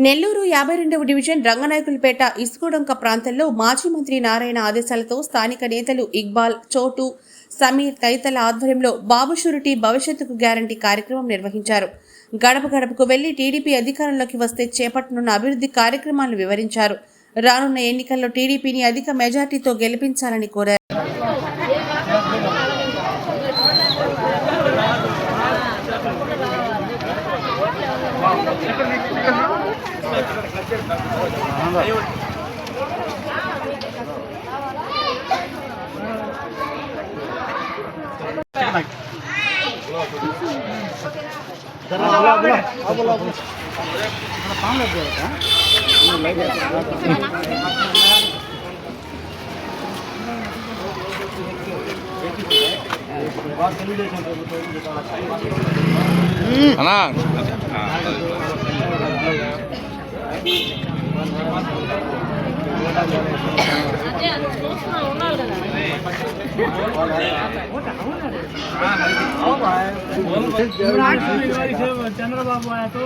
Nellore 52వ division Ranganayakulapeta ఇసుకడొంక ప్రాంతంలో మాజీ మంత్రి నారాయణ ఆదేశాలతో స్థానిక నేతలు ఇక్బాల్, చోటు, సమీర్ తదితరుల ఆధ్వర్యంలో బాబు షూరిటీ భవిష్యత్తుకు గ్యారంటీ కార్యక్రమం నిర్వహించారు. గడప గడపకు వెళ్లి టీడీపీ అధికారంలోకి వస్తే చేపట్టనున్న అభివృద్ధి కార్యక్రమాలను వివరించారు. రానున్న ఎన్నికల్లో టీడీపీని అధిక మెజార్టీతో గెలిపించాలని కోరారు. चंद्रबाबू आया तो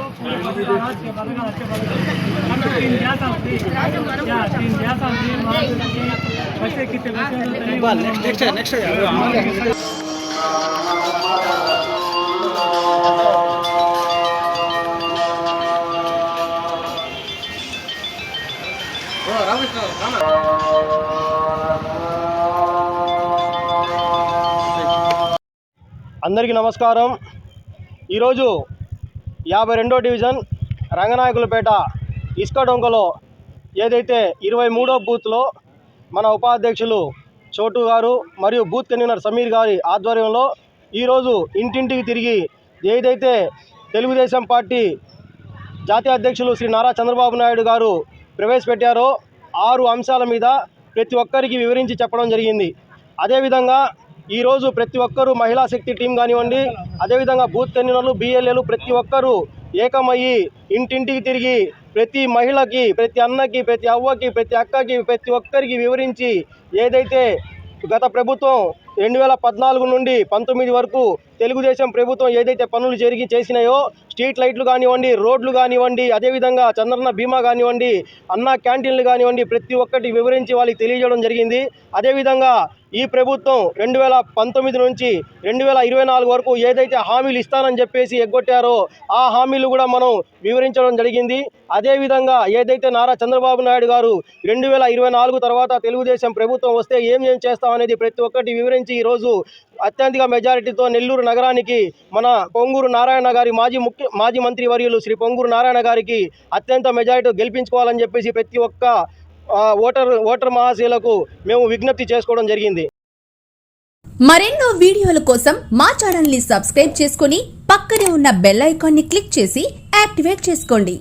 అందరికీ నమస్కారం. ఈరోజు 52వ డివిజన్ రంగనాయకులపేట ఇసుక డొంకలో ఏదైతే 23వ బూత్లో మన ఉపాధ్యక్షులు చోటు గారు మరియు బూత్ కన్వీనర్ సమీర్ గారి ఆధ్వర్యంలో ఈరోజు ఇంటింటికి తిరిగి ఏదైతే తెలుగుదేశం పార్టీ జాతీయ అధ్యక్షులు శ్రీ నారా చంద్రబాబు నాయుడు గారు ప్రవేశపెట్టారో 6 అంశాల మీద ప్రతి ఒక్కరికి వివరించి చెప్పడం జరిగింది. అదేవిధంగా ఈరోజు ప్రతి ఒక్కరూ మహిళా శక్తి టీం కానివ్వండి, అదేవిధంగా బూత్ కన్వీనర్లు, బిఎల్ఏలు ప్రతి ఒక్కరూ ఏకమయ్యి ఇంటింటికి తిరిగి ప్రతి మహిళకి, ప్రతి అన్నకి, ప్రతి అవ్వకి, ప్రతి అక్కకి, ప్రతి ఒక్కరికి వివరించి ఏదైతే గత ప్రభుత్వం 2014 నుండి 19 వరకు తెలుగుదేశం ప్రభుత్వం ఏదైతే పనులు చేసినాయో, స్ట్రీట్ లైట్లు కానివ్వండి, రోడ్లు కానివ్వండి, అదేవిధంగా చంద్రన్న బీమా కానివ్వండి, అన్న క్యాంటీన్లు కానివ్వండి, ప్రతి ఒక్కటి వివరించి వాళ్ళకి తెలియజేయడం జరిగింది. అదేవిధంగా ఈ ప్రభుత్వం 2019 నుంచి 2024 వరకు ఏదైతే హామీలు ఇస్తానని చెప్పేసి ఎగ్గొట్టారో ఆ హామీలు కూడా మనం వివరించడం జరిగింది. అదేవిధంగా ఏదైతే నారా చంద్రబాబు నాయుడు గారు 2024 తర్వాత తెలుగుదేశం ప్రభుత్వం వస్తే ఏం చేస్తామనేది ప్రతి ఒక్కటి వివరించి ఈరోజు అత్యధిక మెజారిటీతో నెల్లూరు నగరానికి మన పొంగూరు నారాయణ గారి మాజీ మంత్రి వర్యులు శ్రీ పొంగూరు నారాయణ గారికి అత్యంత మెజారిటీ గెలిపించుకోవాలని చెప్పేసి ప్రతి ఒక్క ఓటర్ మహాశయులకు మేము విజ్ఞప్తి చేసుకోవడం జరిగింది. మరెన్నో వీడియోల కోసం మా ఛానల్ ని సబ్స్క్రైబ్ చేసుకుని పక్కనే ఉన్న బెల్ ఐకాన్ ని క్లిక్ చేసి యాక్టివేట్ చేసుకోండి.